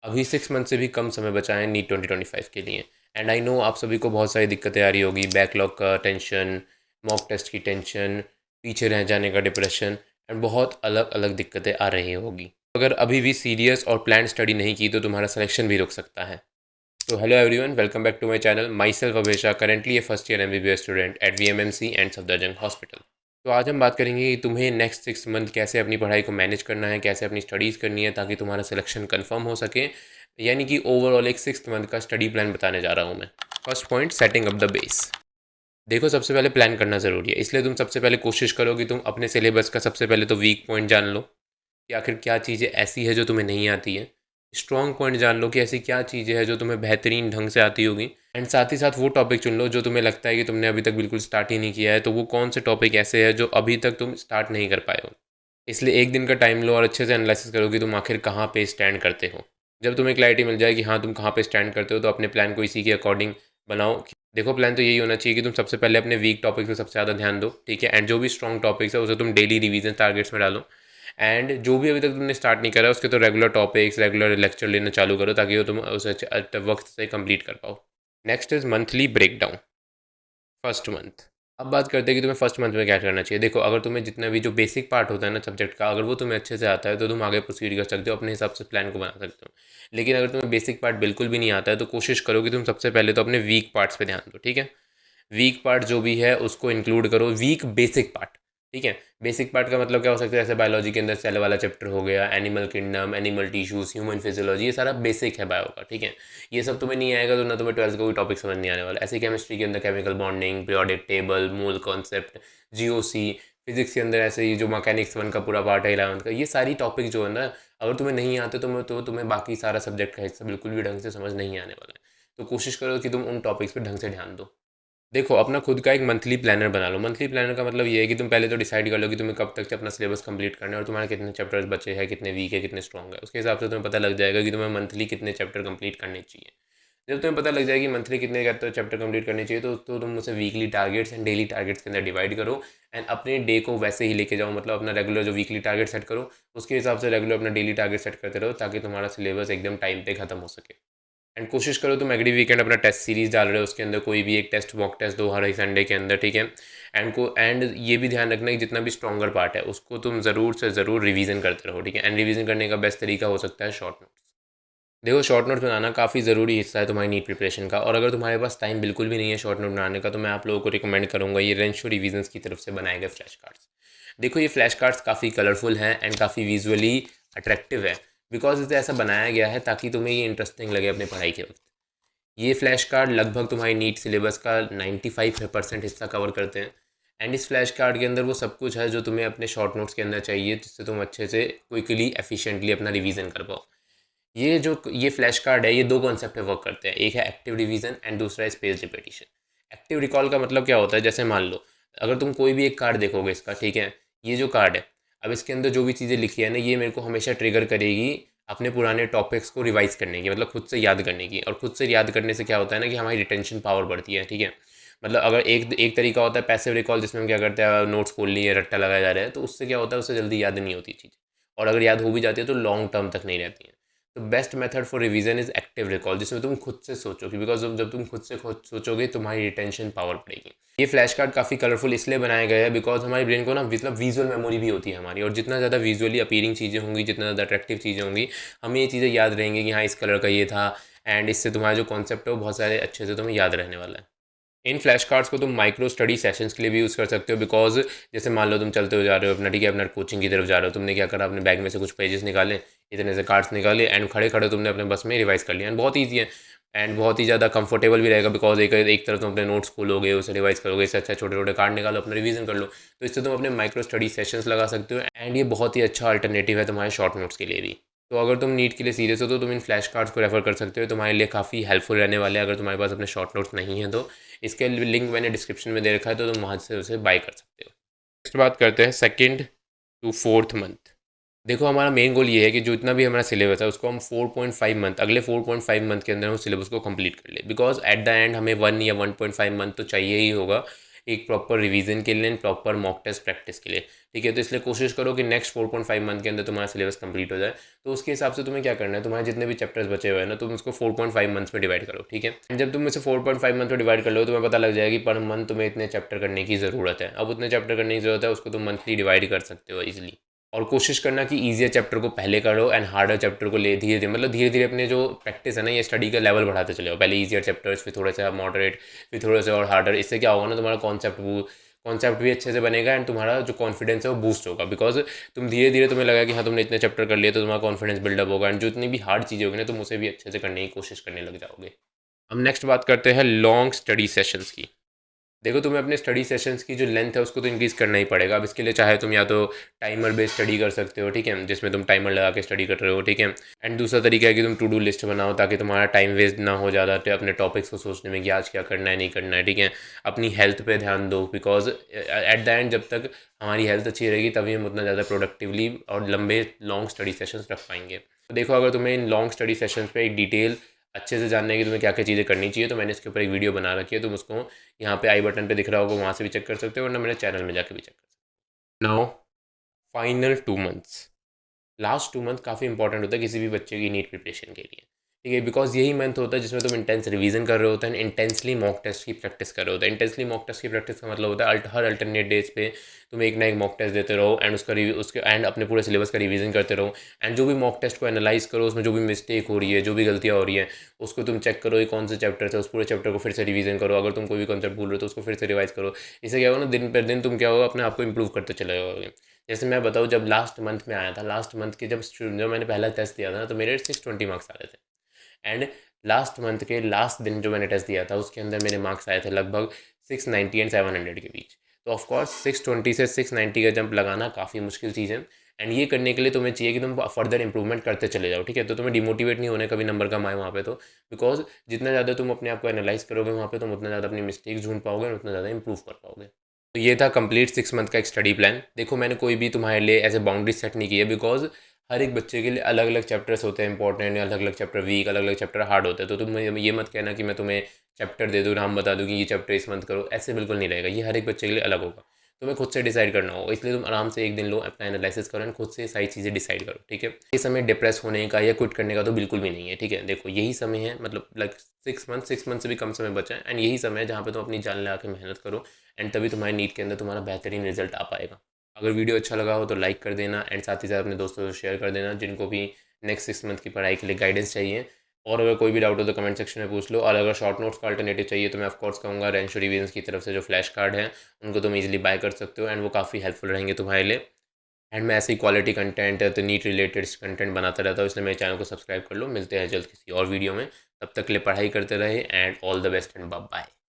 अभी 6 मंथ से भी कम समय बचा है नीट 2025 के लिए। एंड आई नो आप सभी को बहुत सारी दिक्कतें आ रही होगी, बैकलॉग का टेंशन, मॉक टेस्ट की टेंशन, पीछे रह जाने का डिप्रेशन, एंड बहुत अलग अलग दिक्कतें आ रही होगी। अगर अभी भी सीरियस और प्लान स्टडी नहीं की तो तुम्हारा सिलेक्शन भी रुक सकता है। तो hello everyone, welcome back to my channel. Myself Abhesha, currently a first year MBBS student at VMMC and Safdarjung hospital. तो आज हम बात करेंगे कि तुम्हें नेक्स्ट 6 मंथ कैसे अपनी पढ़ाई को मैनेज करना है, कैसे अपनी स्टडीज़ करनी है ताकि तुम्हारा सिलेक्शन कंफर्म हो सके। यानी कि ओवरऑल एक 6 मंथ का स्टडी प्लान बताने जा रहा हूँ मैं। First point, setting up the base. देखो, सबसे पहले प्लान करना ज़रूरी है, इसलिए तुम सबसे पहले कोशिश करो कि तुम अपने सिलेबस का सबसे पहले तो वीक पॉइंट जान लो कि आखिर क्या चीज़ें ऐसी है जो तुम्हें नहीं आती है। स्ट्रॉन्ग पॉइंट जान लो कि ऐसी क्या चीज़ें हैं जो तुम्हें बेहतरीन ढंग से आती होगी। एंड साथ ही साथ वो टॉपिक चुन लो जो तुम्हें लगता है कि तुमने अभी तक बिल्कुल स्टार्ट ही नहीं किया है, तो वो कौन से टॉपिक ऐसे हैं जो अभी तक तुम स्टार्ट नहीं कर पाए हो। इसलिए एक दिन का टाइम लो और अच्छे से एनालिसिस करो कि तुम आखिर कहाँ पे स्टैंड करते हो। जब तुम्हें क्लैरिटी मिल जाए कि हाँ तुम कहाँ पे स्टैंड करते हो, तो अपने प्लान को इसी के अकॉर्डिंग बनाओ। देखो, प्लान तो यही होना चाहिए कि तुम सबसे पहले अपने वीक टॉपिक्स पे सबसे ज़्यादा ध्यान दो, ठीक है। एंड जो भी स्ट्रॉन्ग टॉपिक्स है उसे तुम डेली रिवीजन टारगेट्स में डालो। एंड जो भी अभी तक तुमने स्टार्ट नहीं करा उसके तो रेगुलर टॉपिक्स, रेगुलर लेक्चर लेना चालू करो ताकि वो तुम उसे वक्त से कंप्लीट कर पाओ। Next is monthly breakdown. First month. अब बात करते हैं कि तुम्हें फर्स्ट मंथ में क्या करना चाहिए। देखो, अगर तुम्हें जितना भी जो बेसिक पार्ट होता है ना सब्जेक्ट का, अगर वो तुम्हें अच्छे से आता है तो तुम आगे प्रोसीड कर सकते हो, अपने हिसाब से प्लान को बना सकते हो। लेकिन अगर तुम्हें बेसिक पार्ट बिल्कुल भी नहीं आता है तो कोशिश करो कि तुम सबसे पहले तो अपने वीक पार्ट्स पे ध्यान दो, ठीक है। वीक पार्ट जो भी है उसको इंक्लूड करो, वीक बेसिक पार्ट, ठीक है। बेसिक पार्ट का मतलब क्या हो सकता है, जैसे बायोलॉजी के अंदर सेल वाला चैप्टर हो गया, animal kingdom, animal tissues, human physiology, ये सारा बेसिक है बायो का, ठीक है। ये सब तुम्हें नहीं आएगा तो ना तुम्हें 12th का कोई टॉपिक समझ नहीं आने वाला। ऐसे केमिस्ट्री के अंदर केमिकल बॉन्डिंग, पीरियोडिक टेबल, मूल कॉन्सेप्ट, जीओसी। फिजिक्स के अंदर ऐसे ही जो मैकेनिक्स 1 का पूरा पार्ट है, 11th का, ये सारी टॉपिक जो है ना, अगर तुम्हें नहीं आते तो तुम्हें बाकी सारा सब्जेक्ट का हिस्सा बिल्कुल भी ढंग से समझ नहीं आने वाला है। तो कोशिश करो कि तुम उन टॉपिक्स पर ढंग से ध्यान दो। देखो, अपना खुद का एक मंथली प्लानर बना लो। मंथली प्लानर का मतलब ये है कि तुम पहले तो डिसाइड कर लो कि तुम्हें कब तक अपना सिलेबस कंप्लीट करना है और तुम्हारे कितने चैप्टर्स बचे हैं, कितने वीक है, कितने स्ट्रॉन्ग है। उसके हिसाब से तुम्हें पता लग जाएगा कि तुम्हें मंथली कितने चैप्टर कंप्लीट करने चाहिए। जब तुम्हें पता लग जाएगी मंथली कितने चैप्टर कंप्लीट करने चाहिए तो तुम उसे weekly targets and daily targets के अंदर डिवाइड करो। एंड अपने डे को वैसे ही लेके जाओ, मतलब अपना रेगुलर जो वीकली टारगेट सेट करो उसके हिसाब से रेगुलर अपना डेली टारगेट सेट करते रहो ताकि तुम्हारा सिलेबस एकदम टाइम पे खत्म हो सके। एंड कोशिश करो तुम एवरी वीकेंड अपना टेस्ट सीरीज डाल रहे हो, उसके अंदर कोई भी एक टेस्ट, मॉक टेस्ट दो हर एक संडे के अंदर, ठीक है। एंड ये भी ध्यान रखना कि जितना भी स्ट्रॉन्गर पार्ट है उसको तुम ज़रूर से ज़रूर रिवीजन करते रहो, ठीक है। एंड रिवीजन करने का बेस्ट तरीका हो सकता है शॉर्ट नोट्स। देखो, शॉर्ट नोट्स बनाना काफ़ी ज़रूरी हिस्सा है तुम्हारी नीट प्रिपरेशन का, और अगर तुम्हारे पास टाइम बिल्कुल भी नहीं है शॉर्ट नोट बनाने का तो मैं आप लोगों को रिकमेंड करूँगा ये रेंशो रिवीजन्स की तरफ से बनाए गए फ्लैश कार्ड्स। देखो, ये फ्लैश कार्ड्स काफ़ी कलरफुल हैं एंड काफ़ी विजुअली अट्रैक्टिव है, बिकॉज इसे ऐसा बनाया गया है ताकि तुम्हें ये इंटरेस्टिंग लगे अपनी पढ़ाई के वक्त। ये फ्लैश कार्ड लगभग तुम्हारी नीट सिलेबस का 95% हिस्सा कवर करते हैं। एंड इस फ्लैश कार्ड के अंदर वो सब कुछ है जो तुम्हें अपने शॉर्ट नोट्स के अंदर चाहिए, जिससे तुम अच्छे से क्विकली एफिशिएंटली अपना रिवीजन कर पाओ। ये फ्लैश कार्ड है, ये दो कॉन्सेप्ट पे वर्क करते हैं। एक है एक्टिव रिवीजन एंड दूसरा है स्पेस रिपीटिशन। एक्टिव रिकॉल का मतलब क्या होता है, जैसे मान लो अगर तुम कोई भी एक कार्ड देखोगे इसका, ठीक है। ये जो कार्ड है, अब इसके अंदर जो भी चीज़ें लिखी है ना, ये मेरे को हमेशा ट्रिगर करेगी अपने पुराने टॉपिक्स को रिवाइज करने की, मतलब खुद से याद करने की। और खुद से याद करने से क्या होता है ना कि हमारी रिटेंशन पावर बढ़ती है, ठीक है। मतलब अगर एक एक तरीका होता है पैसिव रिकॉल, जिसमें हम क्या करते हैं, नोट्स खोल लिए, रट्टा लगाया जा रहा है, तो उससे क्या होता है, उससे जल्दी याद नहीं होती चीज़। और अगर याद हो भी जाती है तो लॉन्ग टर्म तक नहीं रहती है। तो best method for revision is active recall, जिसमें तुम खुद से सोचो कि बिकॉज जब तुम खुद से खुद सोचोगे तुम्हारी रिटेंशन पावर बढ़ेगी। ये फ्लैश कार्ड काफ़ी कलरफुल इसलिए बनाए गए हैं बिकॉज हमारे ब्रेन को ना मतलब विजुअल मेमोरी भी होती है हमारी, और जितना ज़्यादा विजुअली अपीयरिंग चीज़ें होंगी, जितना ज़्यादा अट्रैक्टिव चीज़ें होंगी, हमें ये चीज़ें याद रहेंगी कि हाँ इस कलर का ये था। एंड इससे तुम्हारा जो कॉन्सेप्ट है वो बहुत सारे अच्छे से तुम्हें याद रहने वाला है। इन फ्लैश कार्ड्स को तुम माइक्रो स्टडी सेशंस के लिए भी यूज़ कर सकते हो, बिकॉज जैसे मान लो तुम चलते हो जा रहे हो अपना, ठीक है, अपना कोचिंग की तरफ जा रहे हो, तुमने क्या करा, अपने बैग में से कुछ पेजेस निकाले, इतने से कार्ड्स निकाले, एंड खड़े खड़े तुमने अपने बस में रिवाइज कर लिया। एंड बहुत ईजी है एंड बहुत ही ज़्यादा कंफर्टेबल भी रहेगा, बिकॉज एक तरफ तुम अपने नोट्स खोलोगे, उसे रिवाइज करोगे, इससे अच्छा छोटे छोटे कार्ड निकालो, अपना रिवीजन कर लो। तो इससे तुम अपने माइक्रो स्टडी सेशंस लगा सकते हो, एंड ये बहुत ही अच्छा अल्टरनेटिव है तुम्हारे शॉर्ट नोट्स के लिए भी। तो अगर तुम नीट के लिए सीरियस हो तो तुम इन फ्लैश कार्ड्स को रेफर कर सकते हो, तुम्हारे लिए काफ़ी हेल्पफुल रहने वाले हैं। अगर तुम्हारे पास अपने शॉर्ट नोट्स नहीं है तो इसके लिंक मैंने डिस्क्रिप्शन में दे रखा है, तो तुम वहाँ से उसे बाय कर सकते हो। नेक्स्ट बात करते हैं 2nd to 4th मंथ। देखो, हमारा मेन गोल ये है कि जो इतना भी हमारा सिलेबस है उसको हम 4.5 मंथ, अगले 4.5 मंथ के अंदर हम सिलेबस को कंप्लीट कर ले, बिकॉज एट द एंड हमें 1 या 1.5 मंथ तो चाहिए ही होगा एक प्रॉपर रिवीजन के लिए and proper mock test practice के लिए, ठीक है। तो इसलिए कोशिश करो कि नेक्स्ट 4.5 मंथ के अंदर तुम्हारा सिलेबस कंप्लीट हो जाए। तो उसके हिसाब से तुम्हें क्या करना है, तुम्हारे जितने भी चैप्टर्स बचे हुए हैं ना, तुम उसको 4.5 मंथ्स में डिवाइड करो, ठीक है। एंड जब तुम इसे 4.5 मंथ में डिवाइड कर लो, तुम्हें पता लग जाएगी पर मंथ तुम्हें इतने चैप्टर करने की ज़रूरत है। अब उतने चैप्टर करने की ज़रूरत है, उसको तुम मंथली डिवाइड कर सकते हो ईजिली। और कोशिश करना कि ईजियर चैप्टर को पहले करो एंड हार्डर चैप्टर को ले धीरे धीरे, मतलब धीरे धीरे अपने जो प्रैक्टिस है ना, ये स्टडी का लेवल बढ़ाते चले जाओ। पहले ईजियर चैप्टर्स, फिर थोड़ा सा मॉडरेट, फिर थोड़ा सा और हार्डर। इससे क्या होगा ना, तुम्हारा कॉन्सेप्ट भी अच्छे से बनेगा एंड तुम्हारा जो कॉन्फिडेंस है वो बूस्ट होगा। बिकॉज तुम धीरे धीरे तुम्हें लगा कि हाँ तुमने इतने चैप्टर कर लिए, तो तुम्हारा कॉन्फिडेंस बिल्डअप होगा एंड जो इतनी भी हार्ड चीज़ें होगी ना, तुम उसे भी अच्छे से करने की कोशिश करने लग जाओगे। हम नेक्स्ट बात करते हैं लॉन्ग स्टडी सेशंस की। देखो, तुम्हें अपने स्टडी सेशंस की जो लेंथ है उसको तो इंक्रीज़ करना ही पड़ेगा। अब इसके लिए चाहे तुम या तो टाइमर बेस्ड स्टडी कर सकते हो, ठीक है, जिसमें तुम टाइमर लगा के स्टडी कर रहे हो, ठीक है। एंड दूसरा तरीका है कि तुम टू डू लिस्ट बनाओ, ताकि तुम्हारा टाइम वेस्ट ना हो ज़्यादा तो अपने टॉपिक्स को सोचने में कि आज क्या करना है नहीं करना है, ठीक है। अपनी हेल्थ पे ध्यान दो, बिकॉज एट द एंड जब तक हमारी हेल्थ अच्छी रहेगी तभी हम उतना ज़्यादा प्रोडक्टिवली और लंबे लॉन्ग स्टडी सेशंस रख पाएंगे। तो देखो, अगर तुम्हें इन लॉन्ग स्टडी सेशंस पे एक डिटेल अच्छे से जानने की तुम्हें क्या क्या चीज़ें करनी चाहिए, तो मैंने इसके ऊपर एक वीडियो बना रखी है। तुम उसको यहाँ पे आई बटन पे दिख रहा होगा, वहाँ से भी चेक कर सकते हो, वरना मेरे चैनल में जाके भी चेक कर सकते हो। Now final 2 months, last 2 month काफ़ी इंपॉर्टेंट होता है किसी भी बच्चे की नीट प्रिपरेशन के लिए, ठीक है। बिकॉज यही मंथ होता है जिसमें तुम इंटेंस रिवीजन कर रहे होते हैं, इंटेंसली मॉक टेस्ट की प्रैक्टिस कर रहे होते हैं। इंटेंसली मॉक टेस्ट की प्रैक्टिस का मतलब होता है हर अल्टरनेट डेज पे तुम एक ना एक मॉक टेस्ट देते रहो एंड उसके एंड अपने पूरे सिलेबस का रिवीजन करते रहो। एंड जो भी मॉक टेस्ट को एनालाइज करो, उसमें जो भी मिस्टेक हो रही है, जो भी गलतियाँ हो रही हैं, उसको तुम चेक करो ये कौन से चैप्टर है, उस पूरे चैप्टर को फिर से रिवीजन करो। अगर तुम कोई भी कॉन्सेप्ट भूल रहे हो तो उसको फिर से रिवाइज करो। इससे क्या होगा ना, दिन पर दिन तुम क्या होगा, अपने आप को इंप्रूव करते चले जाओगे। जैसे मैं बताऊँ, जब लास्ट मंथ में आया था, लास्ट मंथ के जब मैंने पहला टेस्ट दिया था ना, तो मेरे 620 मार्क्स आ रहे थे। एंड लास्ट मंथ के लास्ट दिन जो मैंने टेस्ट दिया था, उसके अंदर मेरे मार्क्स आए थे लगभग 690 एंड 700 के बीच। तो ऑफकोर्स 620 से 690 का जंप लगाना काफ़ी मुश्किल चीज़ है। एंड ये करने के लिए तुम्हें चाहिए कि तुम फर्दर इंप्रूवमेंट करते चले जाओ, ठीक है। तो तुम्हें डिमोटिवेट नहीं होने, कभी नंबर कम आए वहाँ पे तो, बिकॉज जितना ज़्यादा तुम अपने आप को एनालाइज करोगे वहाँ पे, तुम उतना ज़्यादा अपनी मिस्टेक्स ढूंढ पाओगे और उतना ज़्यादा इंप्रूव कर पाओगे। तो ये था कंप्लीट 6 मंथ का एक स्टडी प्लान। देखो, मैंने कोई भी तुम्हारे लिए ऐसे बाउंड्री सेट नहीं की है, बिकॉज हर एक बच्चे के लिए अलग अलग चैप्टर्स होते हैं इंपॉर्टेंट, अलग अलग चैप्टर वीक, अलग अलग चैप्टर हार्ड होते हैं। तो तुम ये मत कहना कि मैं तुम्हें चैप्टर दे दूँ, नाम बता दूँ कि ये चैप्टर इस मंथ करो, ऐसे बिल्कुल नहीं रहेगा। ये हर एक बच्चे के लिए अलग होगा, तुम्हें खुद से डिसाइड करना होगा। इसलिए तुम आराम से एक दिन लो, अपना एनालिसिस करो एंड खुद से सारी चीज़ें डिसाइड करो, ठीक है। ये समय डिप्रेस होने का या क्विट करने का तो बिल्कुल भी नहीं है, ठीक है। देखो, यही समय है, मतलब लाइक 6 मंथ से भी कम समय बचा है एंड यही समय है जहाँ पे तुम अपनी जान लगा के मेहनत करो एंड तभी तुम्हारी नीट के अंदर तुम्हारा बेहतरीन रिजल्ट आ पाएगा। अगर वीडियो अच्छा लगा हो तो लाइक कर देना एंड साथ ही साथ अपने दोस्तों से शेयर कर देना जिनको भी नेक्स्ट 6 मंथ की पढ़ाई के लिए गाइडेंस चाहिए। और अगर कोई भी डाउट हो तो कमेंट सेक्शन में पूछ लो। और अगर शॉर्ट नोट्स का अल्टरनेटिव चाहिए तो मैं ऑफकोर्स कहूँगा रेंशो रिवीजन्स की तरफ से जो फ्लैश कार्ड है उनको तुम इजीली बाय कर सकते हो एंड वो काफ़ी हेल्पफुल रहेंगे तुम्हारे लिए। एंड मैं ऐसे ही क्वालिटी कंटेंट तो नीट रिलेटेड कंटेंट बनाता रहता हूँ, इसलिए मेरे चैनल को सब्सक्राइब कर लो। मिलते हैं जल्द किसी और वीडियो में, तब तक के लिए पढ़ाई करते रहे and all the best and bye bye.